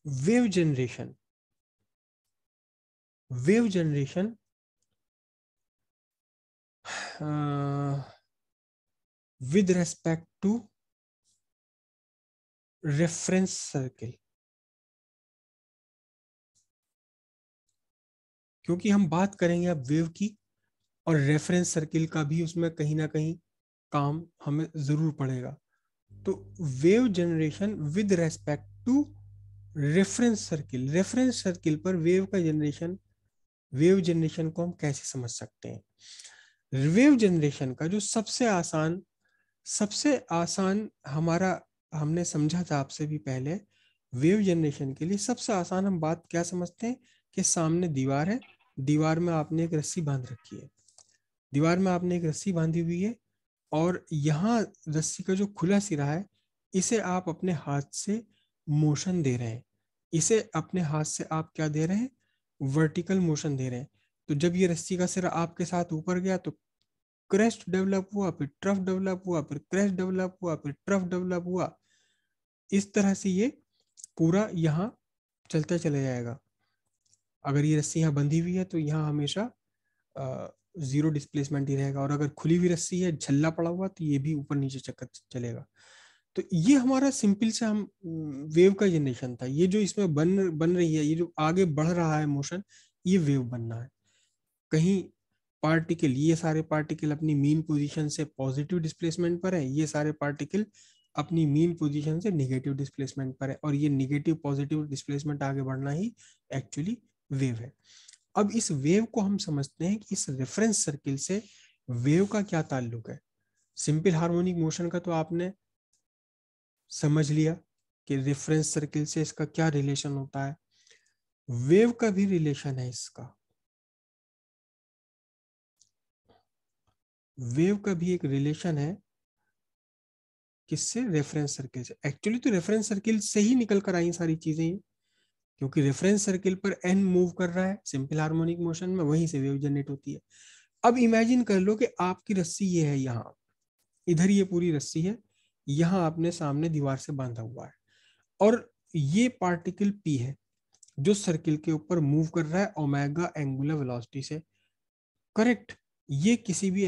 Wave generation, wave generation with respect to reference circle, क्योंकि हम बात करेंगे अब वेव की, और रेफरेंस सर्किल का भी उसमें कहीं ना कहीं काम हमें जरूर पड़ेगा। तो wave generation with respect to reference circle, reference circle पर वेव का जनरेशन, वेव जनरेशन को हम कैसे समझ सकते हैं? वेव जनरेशन का जो सबसे आसान हमारा, हमने समझा था आपसे भी पहले, वेव जनरेशन के लिए सबसे आसान हम बात क्या समझते हैं कि सामने दीवार है, दीवार में आपने एक रस्सी बांध रखी है, दीवार में आपने एक रस्सी बांधी हुई है, और यहाँ रस्सी का जो खुला सिरा है इसे आप अपने हाथ से मोशन दे रहे हैं, इसे अपने हाथ से आप क्या दे रहे हैं, वर्टिकल मोशन दे रहे हैं। तो जब ये रस्सी का सिरा आपके साथ ऊपर गया तो क्रेस्ट डेवलप हुआ, फिर ट्रफ डेवलप हुआ, फिर क्रेस्ट डेवलप हुआ, फिर ट्रफ डेवलप हुआ। इस तरह से ये पूरा यहाँ चलता चला जाएगा। अगर ये रस्सी यहाँ बंधी हुई है तो यहाँ हमेशा जीरो डिस्प्लेसमेंट ही रहेगा, और अगर खुली हुई रस्सी है, झल्ला पड़ा हुआ, तो ये भी ऊपर नीचे चक्कर चलेगा। तो ये हमारा सिंपल से हम वेव का जनरेशन था। ये जो इसमें बन रही है, ये जो आगे बढ़ रहा है मोशन, ये वेव बनना है। कहीं पार्टिकल, ये सारे पार्टिकल अपनी मीन पोजीशन से पॉजिटिव डिस्प्लेसमेंट पर है, ये सारे पार्टिकल अपनी मीन पोजीशन से नेगेटिव डिस्प्लेसमेंट पर है, और ये नेगेटिव पॉजिटिव डिस्प्लेसमेंट आगे बढ़ना ही एक्चुअली वेव है। अब इस वेव को हम समझते हैं कि इस रेफरेंस सर्किल से वेव का क्या ताल्लुक है। सिंपल हार्मोनिक मोशन का तो आपने समझ लिया कि रेफरेंस सर्किल से इसका क्या रिलेशन होता है। वेव का भी रिलेशन है इसका, वेव का भी एक रिलेशन है किससे, रेफरेंस सर्किल से। एक्चुअली तो रेफरेंस सर्किल से ही निकल कर आई सारी चीजें, क्योंकि रेफरेंस सर्किल पर एन मूव कर रहा है सिंपल हार्मोनिक मोशन में, वहीं से वेव जनरेट होती है। अब इमेजिन कर लो कि आपकी रस्सी ये है, यहाँ इधर ये पूरी रस्सी है, यहाँ आपने सामने दीवार से बांधा हुआ है, और ये पार्टिकल पी है जो सर्किल के ऊपर मूव कर रहा है ओमेगा एंगुलर वेलोसिटी से, करेक्ट। ये किसी भी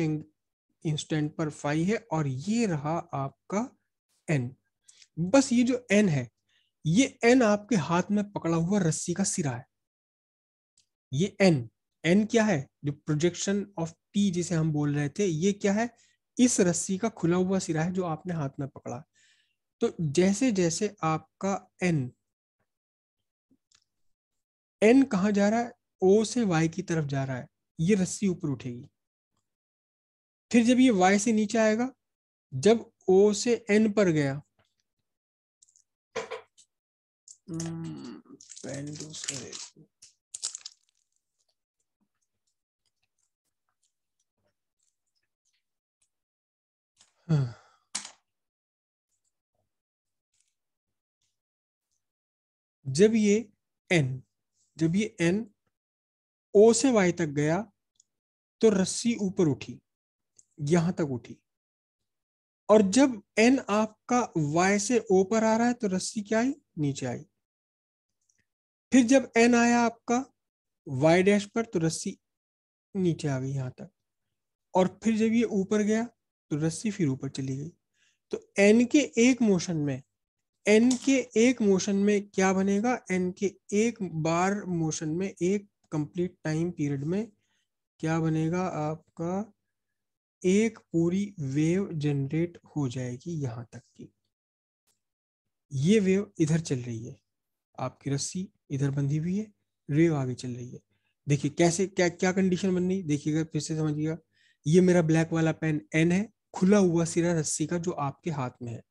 इंस्टेंट पर फाई है, और ये रहा आपका एन। बस ये जो एन है, ये एन आपके हाथ में पकड़ा हुआ रस्सी का सिरा है। ये एन, एन क्या है, जो प्रोजेक्शन ऑफ पी जिसे हम बोल रहे थे, ये क्या है, इस रस्सी का खुला हुआ सिरा है जो आपने हाथ में पकड़ा। तो जैसे जैसे आपका एन, एन कहां जा रहा है, ओ से वाई की तरफ जा रहा है, ये रस्सी ऊपर उठेगी। फिर जब ये वाई से नीचे आएगा, जब ओ से एन पर गया, पेन दूसरे, हाँ, जब ये एन, जब ये एन ओ से वाई तक गया तो रस्सी ऊपर उठी, यहां तक उठी। और जब एन आपका वाई से ओ पर आ रहा है तो रस्सी क्या आई, नीचे आई। फिर जब एन आया आपका वाई डैश पर तो रस्सी नीचे आ गई यहां तक। और फिर जब ये ऊपर गया तो रस्सी फिर ऊपर चली गई। तो एन के एक मोशन में, एन के एक मोशन में क्या बनेगा, एन के एक बार मोशन में, एक कंप्लीट टाइम पीरियड में क्या बनेगा आपका, एक पूरी वेव जनरेट हो जाएगी यहां तक की। ये वेव इधर चल रही है, आपकी रस्सी इधर बंधी हुई है, वेव आगे चल रही है। देखिए कैसे, क्या क्या कंडीशन बन रही, देखिएगा फिर से समझिएगा। ये मेरा ब्लैक वाला पेन एन है, खुला हुआ सिरा रस्सी का जो आपके हाथ में है।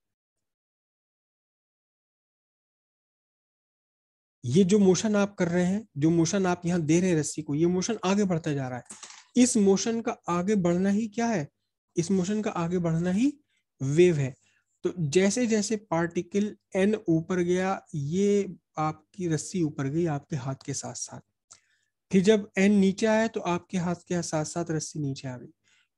ये जो मोशन आप कर रहे हैं, जो मोशन आप यहाँ दे रहे हैं रस्सी को, ये मोशन आगे बढ़ता जा रहा है। इस मोशन का आगे बढ़ना ही क्या है, इस मोशन का आगे बढ़ना ही वेव है। तो जैसे जैसे पार्टिकल एन ऊपर गया, ये आपकी रस्सी ऊपर गई आपके हाथ के साथ साथ। फिर जब एन नीचे आया तो आपके हाथ के साथ साथ रस्सी नीचे आ गई।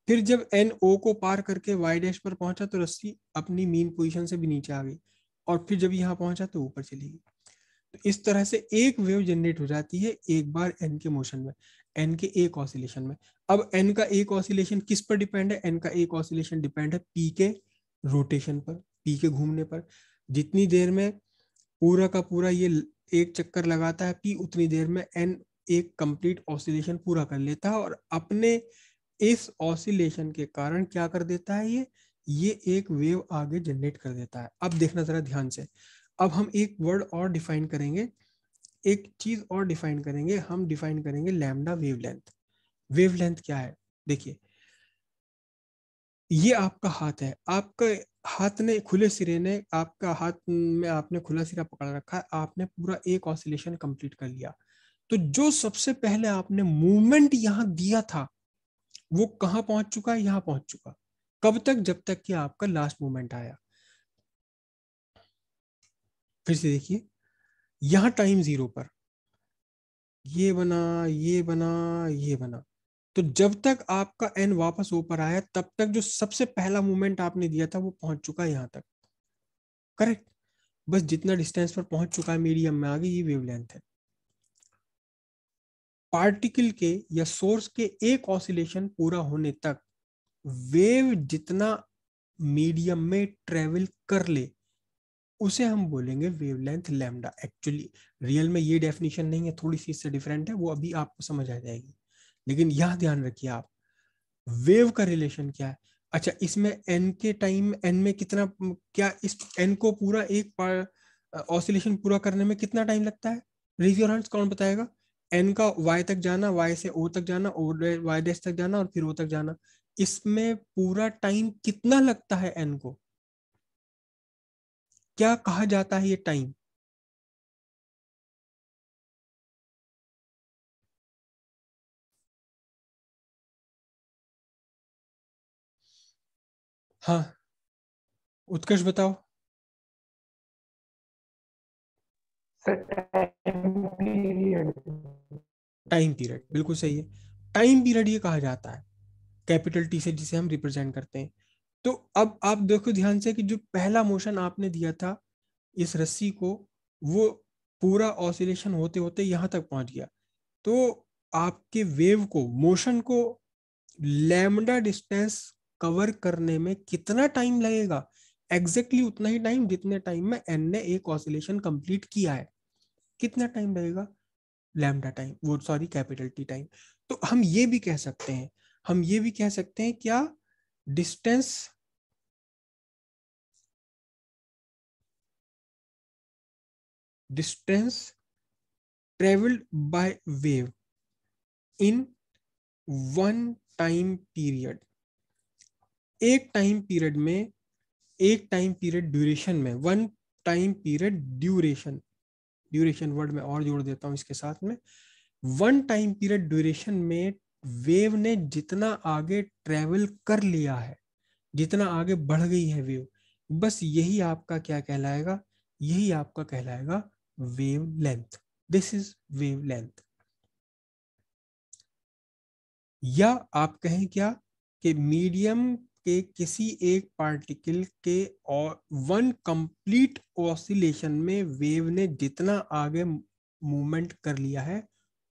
फिर जब एन ओ को पार करके वाई डैश पर पहुंचा तो रस्सी अपनी मीन पोजीशन से भी नीचे आ गई, और फिर जब यहाँ पहुंचा तो ऊपर चली गई। इस तरह से एक वेव जनरेट हो जाती है एक बार एन के मोशन में, एन के एक ऑसिलेशन में। अब एन का एक ऑसिलेशन किस पर डिपेंड है? एन का एक ऑसिलेशन डिपेंड है पी के रोटेशन पर, पी के घूमने पर। जितनी देर में पूरा का पूरा ये एक चक्कर लगाता है पी, उतनी देर में एन एक कंप्लीट ऑसिलेशन पूरा कर लेता है, और अपने इस ऑसिलेशन के कारण क्या कर देता है ये एक वेव आगे जनरेट कर देता है। अब देखना जरा ध्यान से, अब हम एक वर्ड और डिफाइन करेंगे, एक चीज और डिफाइन करेंगे, हम डिफाइन करेंगे लैम्डा वेवलेंथ। वेवलेंथ क्या है? देखिए, ये आपका हाथ है, आपका हाथ ने खुले सिरे ने, आपका हाथ में आपने खुला सिरा पकड़ रखा है, आपने पूरा एक ऑसिलेशन कंप्लीट कर लिया। तो जो सबसे पहले आपने मूवमेंट यहां दिया था वो कहां पहुंच चुका है? यहां पहुंच चुका। कब तक? जब तक कि आपका लास्ट मूवमेंट आया। फिर से देखिए, यहां टाइम जीरो पर ये बना, ये बना, ये बना। तो जब तक आपका एन वापस ऊपर आया तब तक जो सबसे पहला मूवमेंट आपने दिया था वो पहुंच चुका है यहां तक। करेक्ट। बस जितना डिस्टेंस पर पहुंच चुका है मीडियम में आगे, ये वेवलेंथ है। पार्टिकल के या सोर्स के एक ऑसिलेशन पूरा होने तक वेव जितना मीडियम में ट्रेवल कर ले उसे हम बोलेंगे वेवलेंथ लैम्डा। एक्चुअली रियल में ये डेफिनेशन नहीं है, थोड़ी सी इससे डिफरेंट है, वो अभी आपको समझ आ जाएगी। लेकिन यह ध्यान रखिए आप, वेव का रिलेशन क्या है। अच्छा, इसमें एन के टाइम, एन में कितना, क्या इस एन को पूरा एक ऑसिलेशन पूरा करने में कितना टाइम लगता है? रेज योर हैंड्स, कौन बताएगा? एन का वाई तक जाना, वाई से ओ तक जाना, ओ वाई डैश तक जाना और फिर ओ तक जाना, इसमें पूरा टाइम कितना लगता है एन को? क्या कहा जाता है ये टाइम? हाँ, उत्कर्ष बताओ। Sir time period. Time period, बिल्कुल सही है। टाइम पीरियड ये कहा जाता है कैपिटल टी से, जिसे हम रिप्रेजेंट करते हैं। तो अब आप देखो ध्यान से कि जो पहला मोशन आपने दिया था इस रस्सी को, वो पूरा ऑसिलेशन होते होते यहां तक पहुंच गया। तो आपके वेव को, मोशन को लैम्डा डिस्टेंस कवर करने में कितना टाइम लगेगा? एग्जैक्टली उतना ही टाइम जितने टाइम में एन ने एक ऑसिलेशन कंप्लीट किया है। कितना टाइम लगेगा? लैम्डा टाइम, वो सॉरी कैपिटल टी टाइम। तो हम ये भी कह सकते हैं, हम ये भी कह सकते हैं क्या, distance distance travelled by wave in one time period. एक टाइम पीरियड में, एक टाइम पीरियड ड्यूरेशन में, one time period duration, duration word में और जोड़ देता हूं इसके साथ में, वन टाइम पीरियड ड्यूरेशन में वेव ने जितना आगे ट्रेवल कर लिया है, जितना आगे बढ़ गई है वेव, बस यही आपका क्या कहलाएगा? यही आपका कहलाएगा wave length. This is wave length. या आप कहें क्या, कि मीडियम के किसी एक पार्टिकल के और वन कंप्लीट ऑसिलेशन में वेव ने जितना आगे मूवमेंट कर लिया है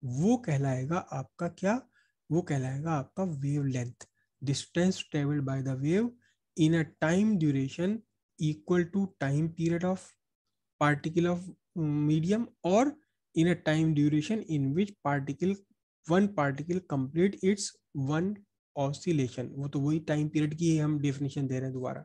वो कहलाएगा आपका क्या? वो कहलाएगा आपका wavelength. Distance travelled by the wave in a time duration equal to time period of particle of medium, or in a time duration in which one particle complete its one oscillation। वो तो वही time period की हम definition दे रहे हैं दोबारा।